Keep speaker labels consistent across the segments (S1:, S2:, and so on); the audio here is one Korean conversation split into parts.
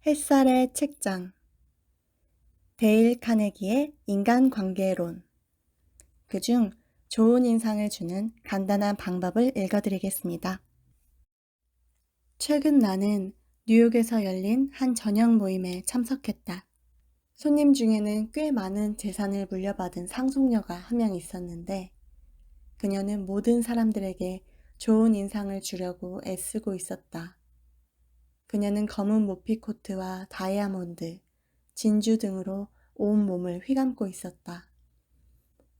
S1: 햇살의 책장. 데일 카네기의 인간관계론. 그중 좋은 인상을 주는 간단한 방법을 읽어드리겠습니다. 최근 나는 뉴욕에서 열린 한 저녁 모임에 참석했다. 손님 중에는 꽤 많은 재산을 물려받은 상속녀가 한 명 있었는데 그녀는 모든 사람들에게 좋은 인상을 주려고 애쓰고 있었다. 그녀는 검은 모피 코트와 다이아몬드, 진주 등으로 온 몸을 휘감고 있었다.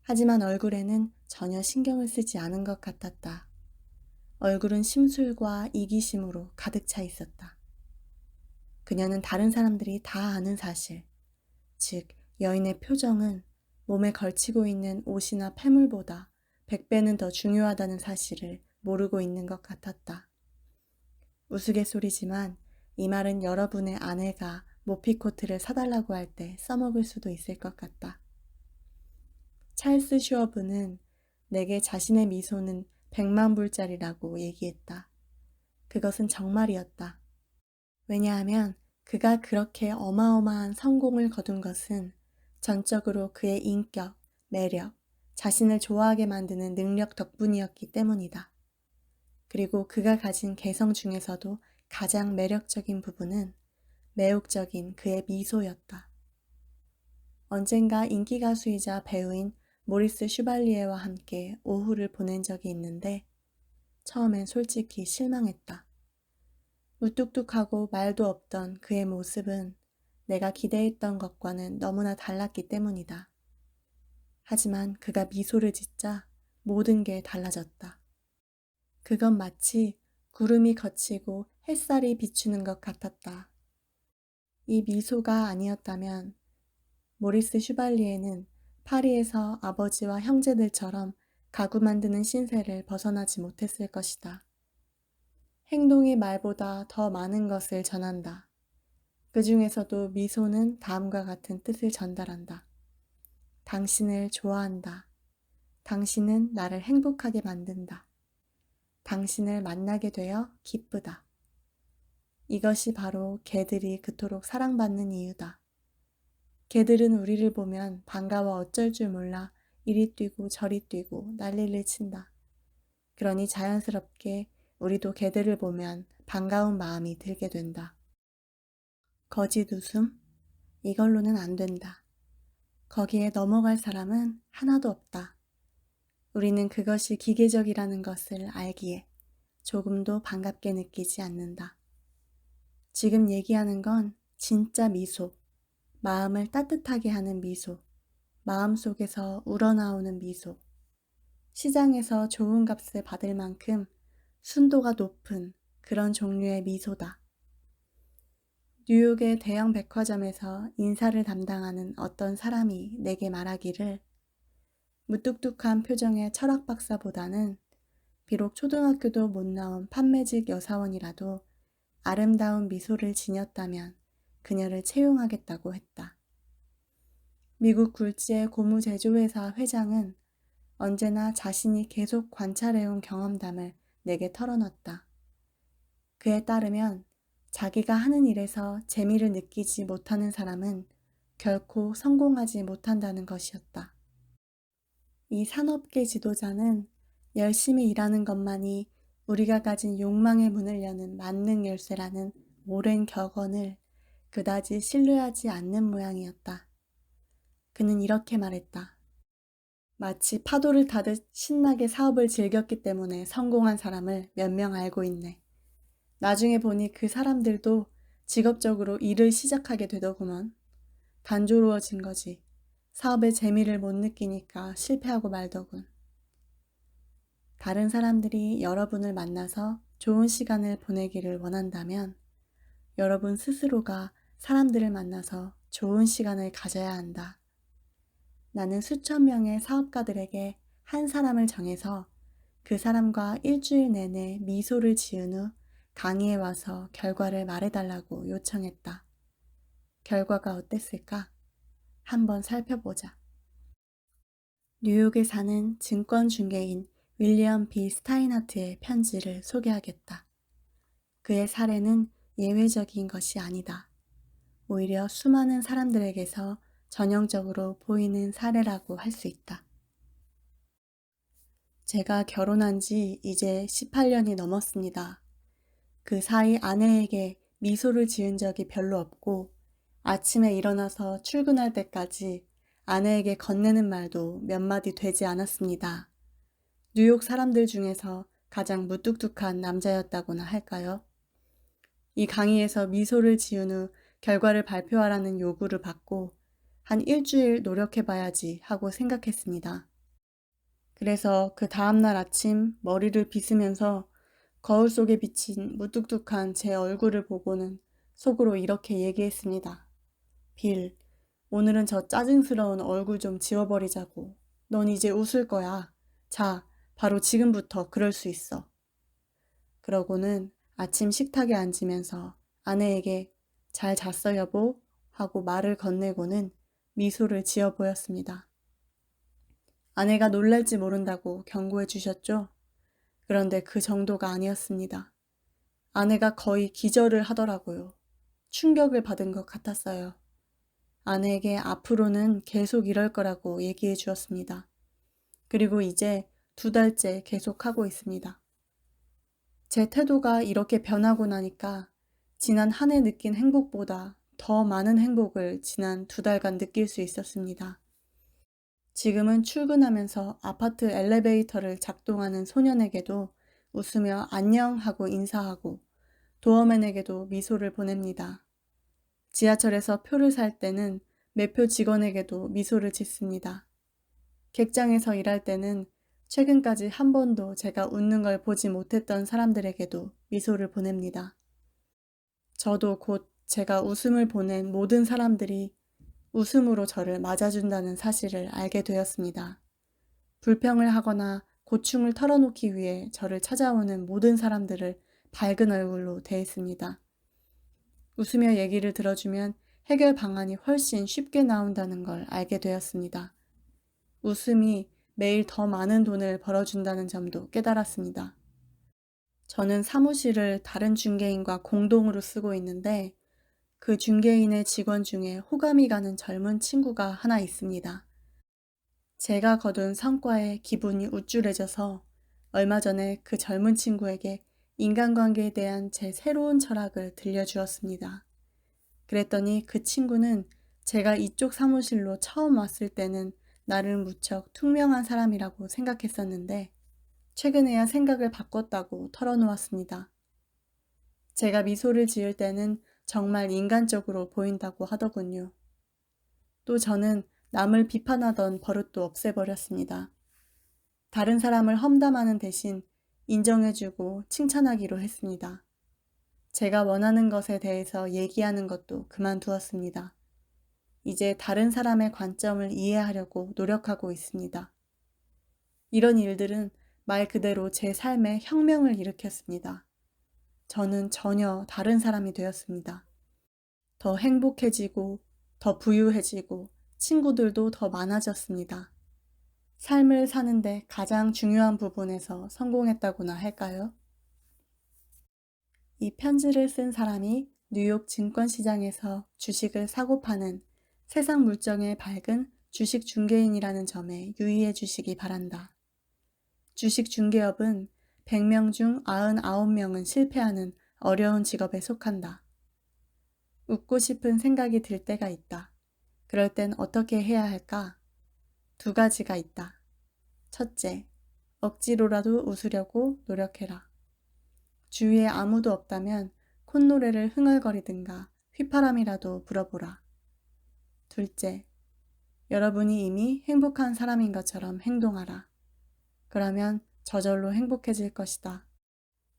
S1: 하지만 얼굴에는 전혀 신경을 쓰지 않은 것 같았다. 얼굴은 심술과 이기심으로 가득 차 있었다. 그녀는 다른 사람들이 다 아는 사실, 즉 여인의 표정은 몸에 걸치고 있는 옷이나 패물보다 100배는 더 중요하다는 사실을 모르고 있는 것 같았다. 우스갯소리지만 이 말은 여러분의 아내가 모피코트를 사달라고 할 때 써먹을 수도 있을 것 같다. 찰스 슈어브는 내게 자신의 미소는 100만 불짜리라고 얘기했다. 그것은 정말이었다. 왜냐하면 그가 그렇게 어마어마한 성공을 거둔 것은 전적으로 그의 인격, 매력, 자신을 좋아하게 만드는 능력 덕분이었기 때문이다. 그리고 그가 가진 개성 중에서도 가장 매력적인 부분은 매혹적인 그의 미소였다. 언젠가 인기 가수이자 배우인 모리스 슈발리에와 함께 오후를 보낸 적이 있는데 처음엔 솔직히 실망했다. 무뚝뚝하고 말도 없던 그의 모습은 내가 기대했던 것과는 너무나 달랐기 때문이다. 하지만 그가 미소를 짓자 모든 게 달라졌다. 그건 마치 구름이 걷히고 햇살이 비추는 것 같았다. 이 미소가 아니었다면 모리스 슈발리에는 파리에서 아버지와 형제들처럼 가구 만드는 신세를 벗어나지 못했을 것이다. 행동이 말보다 더 많은 것을 전한다. 그 중에서도 미소는 다음과 같은 뜻을 전달한다. 당신을 좋아한다. 당신은 나를 행복하게 만든다. 당신을 만나게 되어 기쁘다. 이것이 바로 개들이 그토록 사랑받는 이유다. 개들은 우리를 보면 반가워 어쩔 줄 몰라 이리 뛰고 저리 뛰고 난리를 친다. 그러니 자연스럽게 우리도 개들을 보면 반가운 마음이 들게 된다. 거짓 웃음? 이걸로는 안 된다. 거기에 넘어갈 사람은 하나도 없다. 우리는 그것이 기계적이라는 것을 알기에 조금도 반갑게 느끼지 않는다. 지금 얘기하는 건 진짜 미소, 마음을 따뜻하게 하는 미소, 마음속에서 우러나오는 미소, 시장에서 좋은 값을 받을 만큼 순도가 높은 그런 종류의 미소다. 뉴욕의 대형 백화점에서 인사를 담당하는 어떤 사람이 내게 말하기를 무뚝뚝한 표정의 철학 박사보다는 비록 초등학교도 못 나온 판매직 여사원이라도 아름다운 미소를 지녔다면 그녀를 채용하겠다고 했다. 미국 굴지의 고무 제조회사 회장은 언제나 자신이 계속 관찰해온 경험담을 내게 털어놨다. 그에 따르면 자기가 하는 일에서 재미를 느끼지 못하는 사람은 결코 성공하지 못한다는 것이었다. 이 산업계 지도자는 열심히 일하는 것만이 우리가 가진 욕망의 문을 여는 만능 열쇠라는 오랜 격언을 그다지 신뢰하지 않는 모양이었다. 그는 이렇게 말했다. 마치 파도를 타듯 신나게 사업을 즐겼기 때문에 성공한 사람을 몇 명 알고 있네. 나중에 보니 그 사람들도 직업적으로 일을 시작하게 되더구먼. 단조로워진 거지. 사업의 재미를 못 느끼니까 실패하고 말더군. 다른 사람들이 여러분을 만나서 좋은 시간을 보내기를 원한다면 여러분 스스로가 사람들을 만나서 좋은 시간을 가져야 한다. 나는 수천 명의 사업가들에게 한 사람을 정해서 그 사람과 일주일 내내 미소를 지은 후 강의에 와서 결과를 말해달라고 요청했다. 결과가 어땠을까? 한번 살펴보자. 뉴욕에 사는 증권 중개인 윌리엄 B. 스타인하트의 편지를 소개하겠다. 그의 사례는 예외적인 것이 아니다. 오히려 수많은 사람들에게서 전형적으로 보이는 사례라고 할 수 있다. 제가 결혼한 지 이제 18년이 넘었습니다. 그 사이 아내에게 미소를 지은 적이 별로 없고 아침에 일어나서 출근할 때까지 아내에게 건네는 말도 몇 마디 되지 않았습니다. 뉴욕 사람들 중에서 가장 무뚝뚝한 남자였다고나 할까요? 이 강의에서 미소를 지은 후 결과를 발표하라는 요구를 받고 한 일주일 노력해봐야지 하고 생각했습니다. 그래서 그 다음날 아침 머리를 빗으면서 거울 속에 비친 무뚝뚝한 제 얼굴을 보고는 속으로 이렇게 얘기했습니다. 빌, 오늘은 저 짜증스러운 얼굴 좀 지워버리자고. 넌 이제 웃을 거야. 자, 바로 지금부터 그럴 수 있어. 그러고는 아침 식탁에 앉으면서 아내에게 잘 잤어 여보? 하고 말을 건네고는 미소를 지어 보였습니다. 아내가 놀랄지 모른다고 경고해 주셨죠? 그런데 그 정도가 아니었습니다. 아내가 거의 기절을 하더라고요. 충격을 받은 것 같았어요. 아내에게 앞으로는 계속 이럴 거라고 얘기해 주었습니다. 그리고 이제 2달째 계속하고 있습니다. 제 태도가 이렇게 변하고 나니까 지난 한 해 느낀 행복보다 더 많은 행복을 지난 2달간 느낄 수 있었습니다. 지금은 출근하면서 아파트 엘리베이터를 작동하는 소년에게도 웃으며 안녕 하고 인사하고 도어맨에게도 미소를 보냅니다. 지하철에서 표를 살 때는 매표 직원에게도 미소를 짓습니다. 객장에서 일할 때는 최근까지 한 번도 제가 웃는 걸 보지 못했던 사람들에게도 미소를 보냅니다. 저도 곧 제가 웃음을 보낸 모든 사람들이 웃음으로 저를 맞아준다는 사실을 알게 되었습니다. 불평을 하거나 고충을 털어놓기 위해 저를 찾아오는 모든 사람들을 밝은 얼굴로 대했습니다. 웃으며 얘기를 들어주면 해결 방안이 훨씬 쉽게 나온다는 걸 알게 되었습니다. 웃음이 매일 더 많은 돈을 벌어준다는 점도 깨달았습니다. 저는 사무실을 다른 중개인과 공동으로 쓰고 있는데 그 중개인의 직원 중에 호감이 가는 젊은 친구가 하나 있습니다. 제가 거둔 성과에 기분이 우쭐해져서 얼마 전에 그 젊은 친구에게 인간관계에 대한 제 새로운 철학을 들려주었습니다. 그랬더니 그 친구는 제가 이쪽 사무실로 처음 왔을 때는 나를 무척 퉁명한 사람이라고 생각했었는데 최근에야 생각을 바꿨다고 털어놓았습니다. 제가 미소를 지을 때는 정말 인간적으로 보인다고 하더군요. 또 저는 남을 비판하던 버릇도 없애버렸습니다. 다른 사람을 험담하는 대신 인정해주고 칭찬하기로 했습니다. 제가 원하는 것에 대해서 얘기하는 것도 그만두었습니다. 이제 다른 사람의 관점을 이해하려고 노력하고 있습니다. 이런 일들은 말 그대로 제 삶에 혁명을 일으켰습니다. 저는 전혀 다른 사람이 되었습니다. 더 행복해지고, 더 부유해지고, 친구들도 더 많아졌습니다. 삶을 사는데 가장 중요한 부분에서 성공했다고나 할까요? 이 편지를 쓴 사람이 뉴욕 증권시장에서 주식을 사고 파는 세상 물정에 밝은 주식 중개인이라는 점에 유의해 주시기 바란다. 주식 중개업은 100명 중 99명은 실패하는 어려운 직업에 속한다. 웃고 싶은 생각이 들 때가 있다. 그럴 땐 어떻게 해야 할까? 2가지가 있다. 첫째, 억지로라도 웃으려고 노력해라. 주위에 아무도 없다면 콧노래를 흥얼거리든가 휘파람이라도 불어보라. 둘째, 여러분이 이미 행복한 사람인 것처럼 행동하라. 그러면 저절로 행복해질 것이다.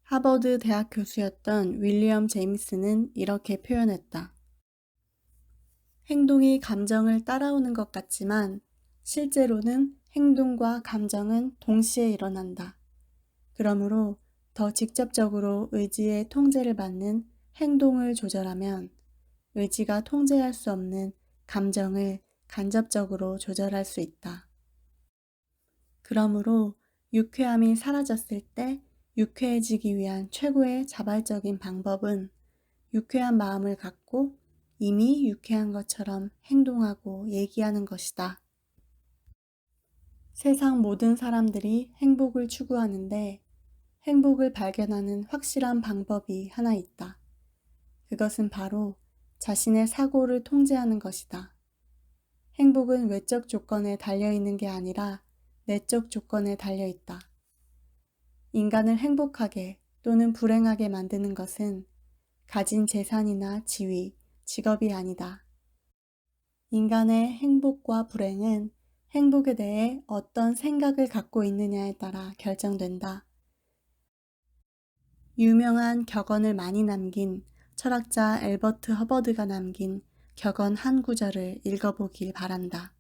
S1: 하버드 대학 교수였던 윌리엄 제임스는 이렇게 표현했다. 행동이 감정을 따라오는 것 같지만 실제로는 행동과 감정은 동시에 일어난다. 그러므로 더 직접적으로 의지의 통제를 받는 행동을 조절하면 의지가 통제할 수 없는 감정을 간접적으로 조절할 수 있다. 그러므로 유쾌함이 사라졌을 때 유쾌해지기 위한 최고의 자발적인 방법은 유쾌한 마음을 갖고 이미 유쾌한 것처럼 행동하고 얘기하는 것이다. 세상 모든 사람들이 행복을 추구하는데 행복을 발견하는 확실한 방법이 하나 있다. 그것은 바로 자신의 사고를 통제하는 것이다. 행복은 외적 조건에 달려있는 게 아니라 내적 조건에 달려있다. 인간을 행복하게 또는 불행하게 만드는 것은 가진 재산이나 지위, 직업이 아니다. 인간의 행복과 불행은 행복에 대해 어떤 생각을 갖고 있느냐에 따라 결정된다. 유명한 격언을 많이 남긴 철학자 앨버트 허버드가 남긴 격언 한 구절을 읽어보길 바란다.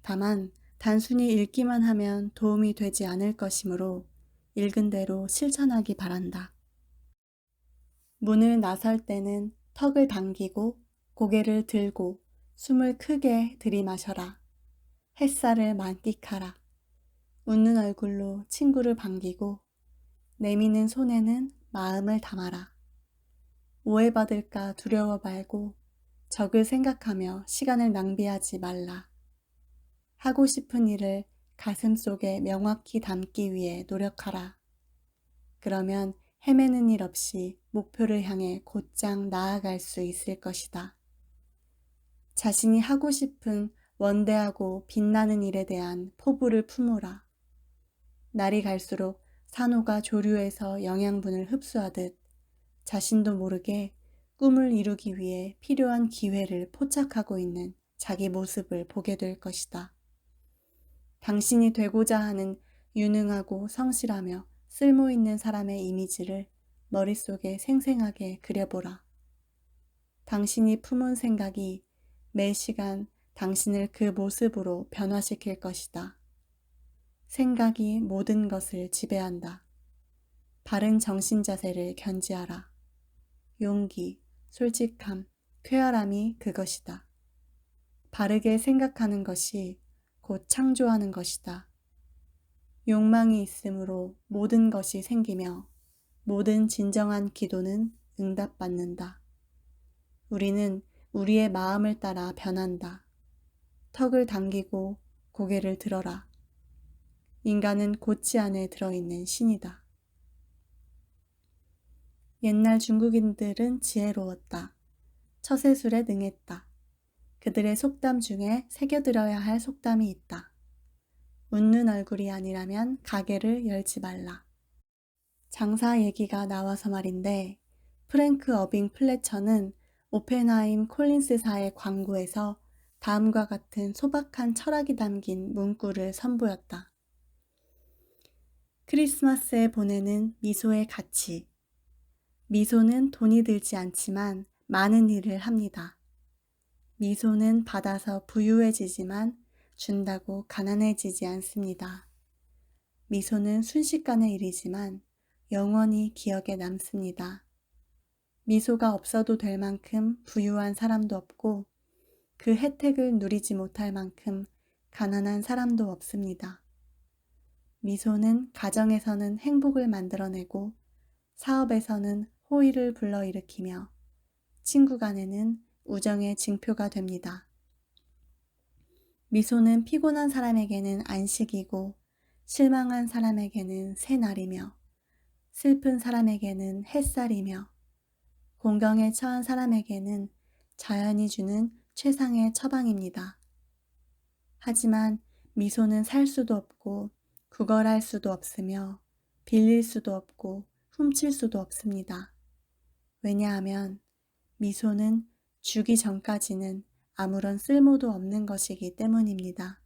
S1: 다만 단순히 읽기만 하면 도움이 되지 않을 것이므로 읽은 대로 실천하기 바란다. 문을 나설 때는 턱을 당기고 고개를 들고 숨을 크게 들이마셔라. 햇살을 만끽하라. 웃는 얼굴로 친구를 반기고 내미는 손에는 마음을 담아라. 오해받을까 두려워 말고 적을 생각하며 시간을 낭비하지 말라. 하고 싶은 일을 가슴 속에 명확히 담기 위해 노력하라. 그러면 헤매는 일 없이 목표를 향해 곧장 나아갈 수 있을 것이다. 자신이 하고 싶은 원대하고 빛나는 일에 대한 포부를 품으라. 날이 갈수록 산호가 조류에서 영양분을 흡수하듯 자신도 모르게 꿈을 이루기 위해 필요한 기회를 포착하고 있는 자기 모습을 보게 될 것이다. 당신이 되고자 하는 유능하고 성실하며 쓸모있는 사람의 이미지를 머릿속에 생생하게 그려보라. 당신이 품은 생각이 매 시간 당신을 그 모습으로 변화시킬 것이다. 생각이 모든 것을 지배한다. 바른 정신 자세를 견지하라. 용기, 솔직함, 쾌활함이 그것이다. 바르게 생각하는 것이 곧 창조하는 것이다. 욕망이 있으므로 모든 것이 생기며 모든 진정한 기도는 응답받는다. 우리는 우리의 마음을 따라 변한다. 턱을 당기고 고개를 들어라. 인간은 고치 안에 들어있는 신이다. 옛날 중국인들은 지혜로웠다. 처세술에 능했다. 그들의 속담 중에 새겨들어야 할 속담이 있다. 웃는 얼굴이 아니라면 가게를 열지 말라. 장사 얘기가 나와서 말인데 프랭크 어빙 플래처는 오펜하임 콜린스사의 광고에서 다음과 같은 소박한 철학이 담긴 문구를 선보였다. 크리스마스에 보내는 미소의 가치. 미소는 돈이 들지 않지만 많은 일을 합니다. 미소는 받아서 부유해지지만 준다고 가난해지지 않습니다. 미소는 순식간의 일이지만 영원히 기억에 남습니다. 미소가 없어도 될 만큼 부유한 사람도 없고 그 혜택을 누리지 못할 만큼 가난한 사람도 없습니다. 미소는 가정에서는 행복을 만들어내고 사업에서는 호의를 불러일으키며 친구 간에는 우정의 징표가 됩니다. 미소는 피곤한 사람에게는 안식이고 실망한 사람에게는 새날이며 슬픈 사람에게는 햇살이며 공경에 처한 사람에게는 자연이 주는 최상의 처방입니다. 하지만 미소는 살 수도 없고 구걸할 수도 없으며 빌릴 수도 없고 훔칠 수도 없습니다. 왜냐하면 미소는 주기 전까지는 아무런 쓸모도 없는 것이기 때문입니다.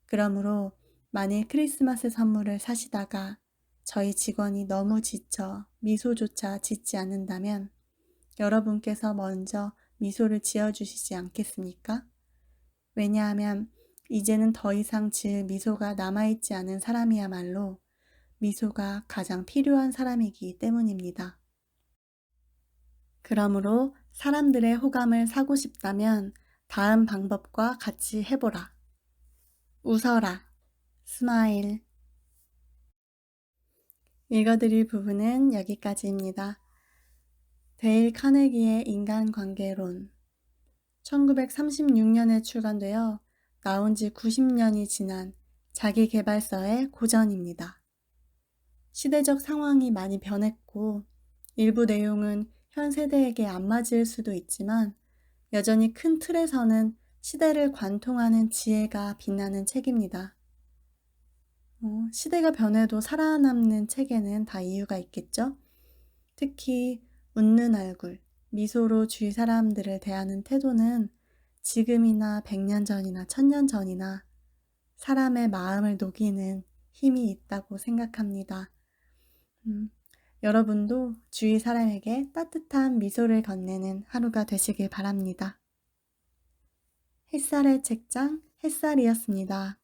S1: 그러므로 만일 크리스마스 선물을 사시다가 저희 직원이 너무 지쳐 미소조차 짓지 않는다면 여러분께서 먼저 미소를 지어주시지 않겠습니까? 왜냐하면 이제는 더 이상 지을 미소가 남아있지 않은 사람이야말로 미소가 가장 필요한 사람이기 때문입니다. 그러므로 사람들의 호감을 사고 싶다면 다음 방법과 같이 해보라. 웃어라. 스마일. 읽어드릴 부분은 여기까지입니다. 데일 카네기의 인간관계론 1936년에 출간되어 나온 지 90년이 지난 자기계발서의 고전입니다. 시대적 상황이 많이 변했고 일부 내용은 현 세대에게 안 맞을 수도 있지만 여전히 큰 틀에서는 시대를 관통하는 지혜가 빛나는 책입니다. 시대가 변해도 살아남는 책에는 다 이유가 있겠죠? 특히 웃는 얼굴, 미소로 주위 사람들을 대하는 태도는 지금이나 100년 전이나 1000년 전이나 사람의 마음을 녹이는 힘이 있다고 생각합니다. 여러분도 주위 사람에게 따뜻한 미소를 건네는 하루가 되시길 바랍니다. 햇살의 책장 햇살이었습니다.